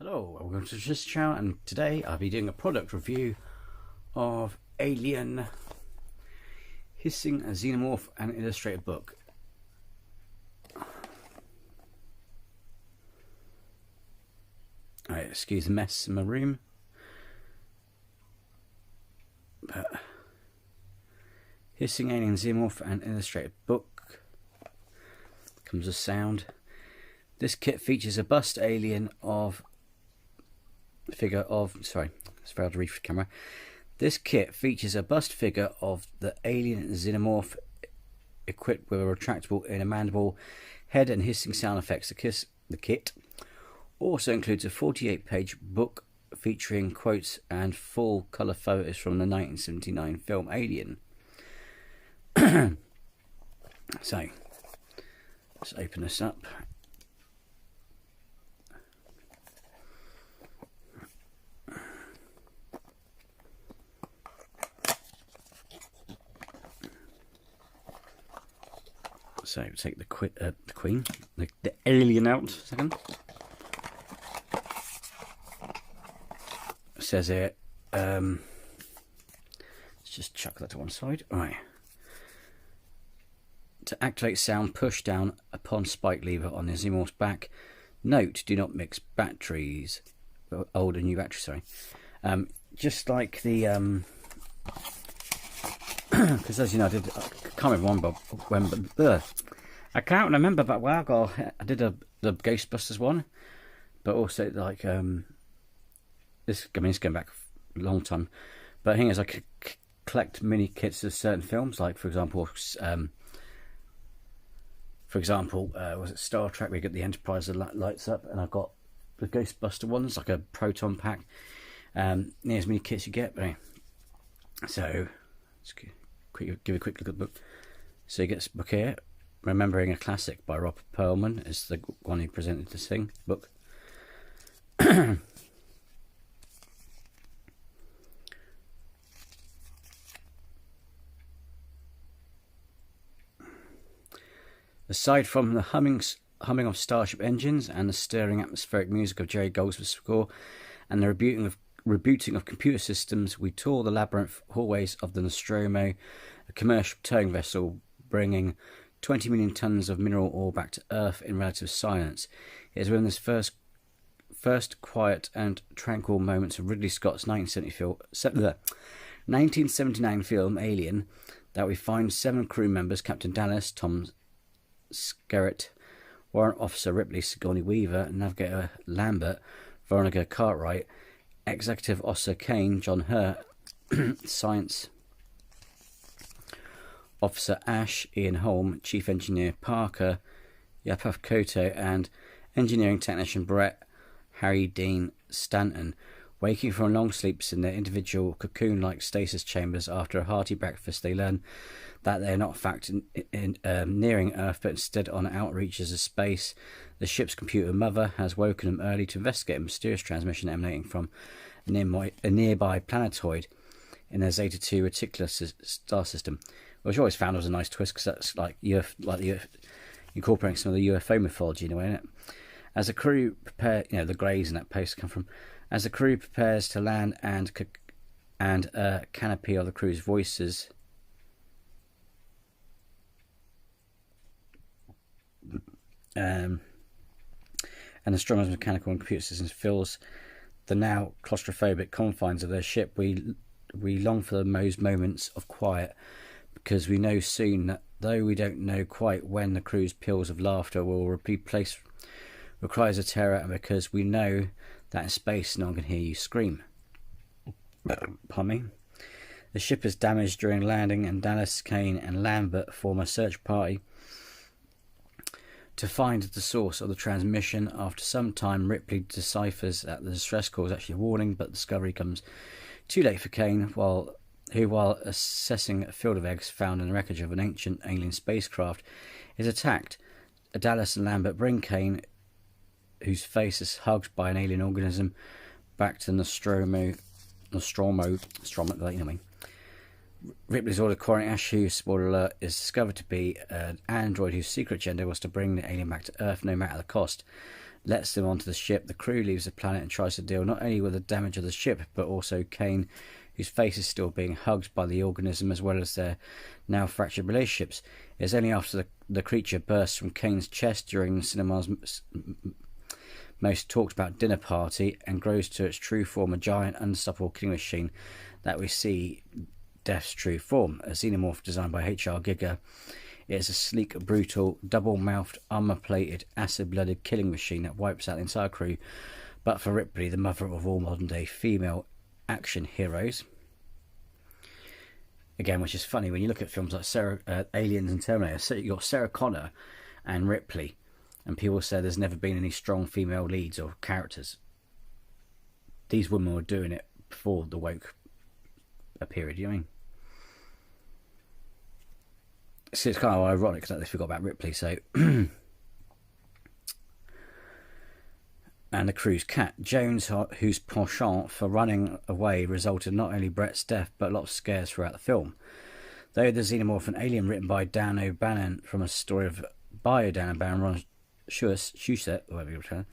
Hello, welcome to this channel, and today I'll be doing a product review of Alien Hissing a Xenomorph, an illustrated book. Alright, excuse the mess in my room. But Hissing Alien Xenomorph, an illustrated book. Comes with sound. This kit features a bust alien of figure of it's very hard to read for the camera. This kit features a bust figure of the alien Xenomorph equipped with a retractable inner mandible, head and hissing sound effects. The kit also includes a 48-page book featuring quotes and full colour photos from the 1979 film Alien. So let's open this up. So take the queen, the alien out. Second. It says here, let's just chuck that to one side. All right. To activate sound, push down upon spike lever on the Xenomorph's back. Note: do not mix batteries, old and new batteries. Sorry. Just like the because as you know, I can't remember when, but I can't remember that well ago. I did the Ghostbusters one, but also like this. I mean, it's going back a long time. But the thing is, I could collect mini kits of certain films, like for example, was it Star Trek? We get the Enterprise that lights up, and I've got the Ghostbuster ones, like a proton pack. Near as many kits you get, but anyway. So let's give a quick look at the book. So you get this book here, Remembering a Classic by Robert Perlman, is the one who presented this book. Aside from the humming of starship engines and the stirring atmospheric music of Jerry Goldsmith's score and the rebooting of computer systems, we tour the labyrinth hallways of the Nostromo, a commercial towing vessel bringing 20 million tons of mineral ore back to Earth in relative silence. It is within this first quiet and tranquil moments of Ridley Scott's 1979 film Alien that we find 7 crew members: Captain Dallas, Tom Skerritt, Warrant Officer Ripley, Sigourney Weaver, Navigator Lambert, Veronica Cartwright, Executive Officer Kane, John Hurt, Science Officer Ash, Ian Holm, Chief Engineer Parker, Yapaf Koto, and Engineering Technician Brett Harry Dean Stanton. Waking from long sleeps in their individual cocoon-like stasis chambers after a hearty breakfast, they learn that they are not in fact nearing Earth, but instead on outreaches of space. The ship's computer mother has woken them early to investigate a mysterious transmission emanating from a nearby planetoid in their Zeta 2 Reticula star system, which I always found was a nice twist, because that's like incorporating some of the UFO mythology in a way, isn't it? As the crew prepare, the Greys in that post come from. As the crew prepares to land and a canopy of the crew's voices and astronomers' mechanical and computer systems fills the now claustrophobic confines of their ship, we long for those moments of quiet, because we know soon that, though we don't know quite when, the crew's peals of laughter will replace with cries of terror, and because we know that in space no one can hear you scream. Pardon me. The ship is damaged during landing, and Dallas, Kane and Lambert form a search party to find the source of the transmission. After some time, Ripley deciphers that the distress call is actually a warning, but discovery comes too late for Kane, while assessing a field of eggs found in the wreckage of an ancient alien spacecraft, is attacked. Dallas and Lambert bring Kane, whose face is hugged by an alien organism, back to Nostromo. Ripley's ordered quarrying Ash, who, spoiler alert, is discovered to be an android whose secret agenda was to bring the alien back to Earth no matter the cost. lets them onto the ship. The crew leaves the planet and tries to deal not only with the damage of the ship, but also Kane, whose face is still being hugged by the organism, as well as their now fractured relationships. It is only after the creature bursts from Kane's chest during the cinema's most talked about dinner party and grows to its true form, a giant unstoppable killing machine, that we see Death's true form. A xenomorph designed by H.R. Giger. It is a sleek, brutal, double-mouthed, armour-plated, acid-blooded killing machine that wipes out the entire crew, but for Ripley, the mother of all modern-day female action heroes. Again, which is funny when you look at films like Aliens and Terminator. So you've got Sarah Connor and Ripley, and people say there's never been any strong female leads or characters. These women were doing it before the woke period, you know what I mean? So it's kind of ironic that they forgot about Ripley. So, and the crew's cat Jones, whose penchant for running away resulted not only Brett's death but a lot of scares throughout the film. Though the Xenomorph, an alien written by Dan O'Bannon from a story by Dan O'Bannon, Ron Shusett, whatever you return,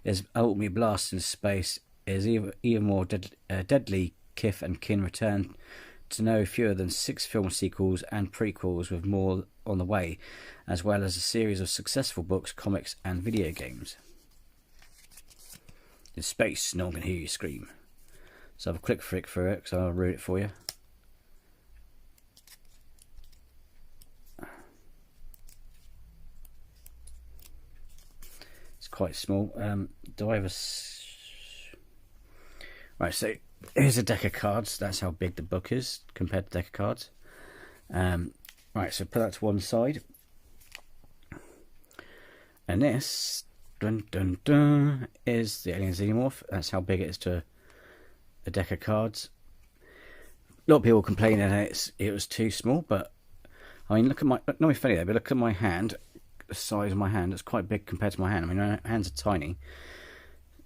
is ultimately blasted into space. Is even more deadly. Kith and kin return to no fewer than 6 film sequels and prequels, with more on the way, as well as a series of successful books, comics and video games. In space, no one can hear you scream. So have a quick flick through it, because I'll read it for you. It's quite small. Do I have a... Right, so here's a deck of cards. That's how big the book is compared to the deck of cards. Right, so put that to one side. And this, dun dun dun, is the Alien Xenomorph. That's how big it is to a deck of cards. A lot of people complain that it was too small, but I mean, look at my, not funny though, but look at my hand, the size of my hand. It's quite big compared to my hand. I mean, my hands are tiny,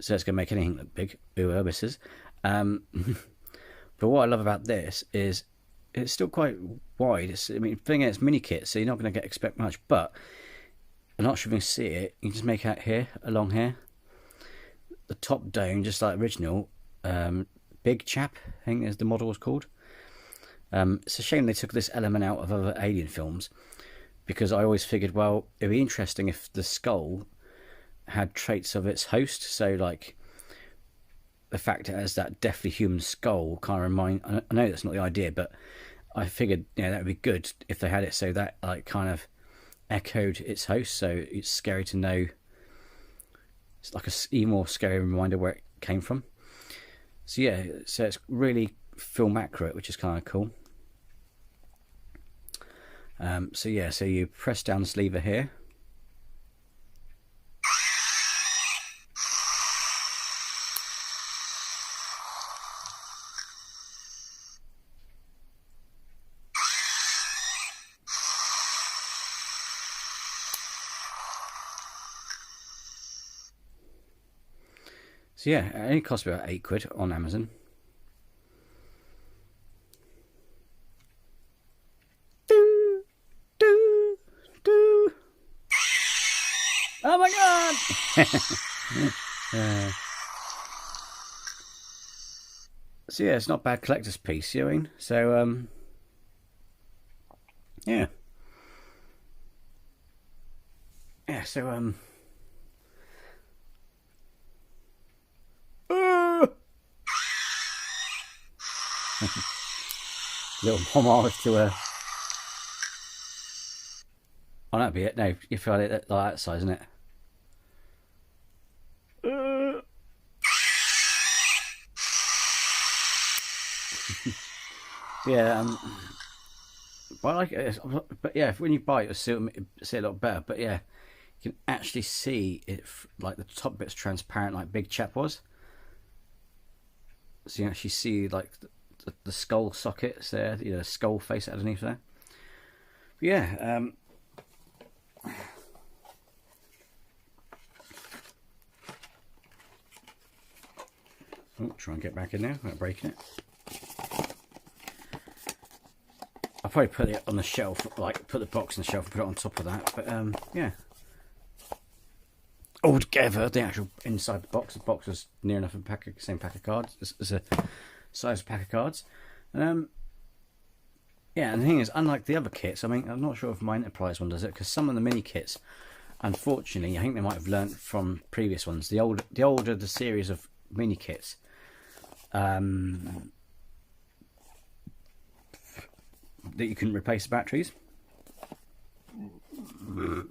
so it's going to make anything look big. Ooh, herbices. But what I love about this is it's still quite wide. I mean, thing is, it's mini kit, so you're not going to expect much. But I'm not sure if you can see it. You can just make out here, along here, the top dome, just like original. Big Chap, I think as the model was called. It's a shame they took this element out of other Alien films, because I always figured, well, it'd be interesting if the skull had traits of its host. So like the fact it has that deathly human skull kind of remind. I know that's not the idea, but I figured, you know, that would be good if they had it so that like kind of echoed its host. So it's scary to know. It's like a even more scary reminder where it came from. So yeah, so it's really film accurate, which is kind of cool. So yeah, so you press down this lever here. So yeah, it only cost me about £8 on Amazon. Oh my god! So yeah, it's not a bad collector's piece, you know what I mean? So yeah. Yeah, so little homage to a... Oh, that'd be it. No, you feel it like that size, isn't it? Yeah, but I like it. But yeah, when you buy it, you'll see a lot better. But yeah, you can actually see it, like the top bit's transparent, like Big Chap was. So you can actually see like the skull sockets there, you know, skull face underneath there. But yeah, oh, try and get back in there without breaking it. I'll probably put it on the shelf, like put the box on the shelf and put it on top of that. But yeah, altogether, the actual inside the box was near enough a same pack of cards as a size of pack of cards. Yeah, and the thing is, unlike the other kits, I mean, I'm not sure if my Enterprise one does it, because some of the mini kits, unfortunately, I think they might have learnt from previous ones. The older the series of mini kits, that you couldn't replace the batteries.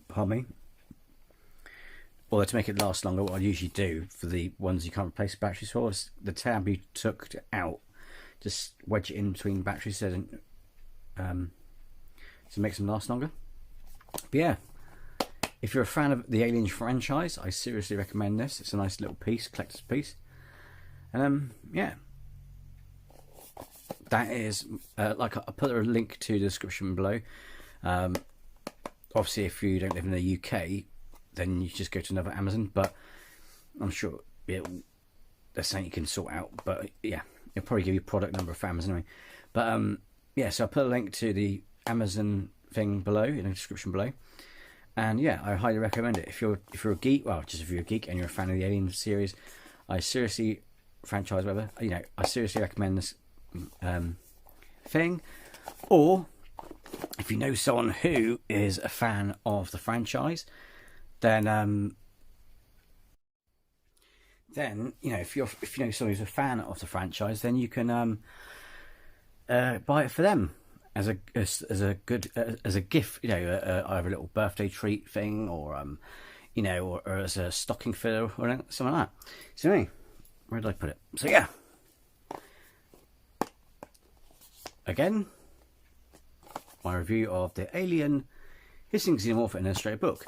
Pardon me. Or to make it last longer, what I usually do for the ones you can't replace batteries for is the tab you took out, just wedge it in between batteries so to make them last longer. But yeah, if you're a fan of the Alien franchise, I seriously recommend this. It's a nice little piece, collector's piece. And yeah, that is like I'll put a link to the description below. Obviously, if you don't live in the UK, then you just go to another Amazon. But I'm sure there's something you can sort out. But yeah, it'll probably give you product number for Amazon anyway. But yeah, so I'll put a link to the Amazon thing below in the description below. And yeah, I highly recommend it. If you're a geek, well, just if you're a geek and you're a fan of the Alien series, I seriously franchise, whatever, you know, I seriously recommend this thing. Or if you know someone who is a fan of the franchise, then you know, if you know someone who's a fan of the franchise, then you can buy it for them as a gift, you know, either a little birthday treat thing, or you know, or as a stocking filler or something like that. So anyway, where did I put it? So yeah, again, my review of the Alien Hissing Xenomorph and Illustrator book.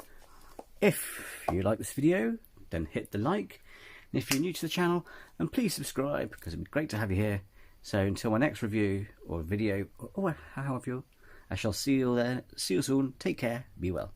If you like this video, then hit the like, and if you're new to the channel, then please subscribe, because it'd be great to have you here. So until my next review or video, or however, I shall see you there. See you soon. Take care. Be well.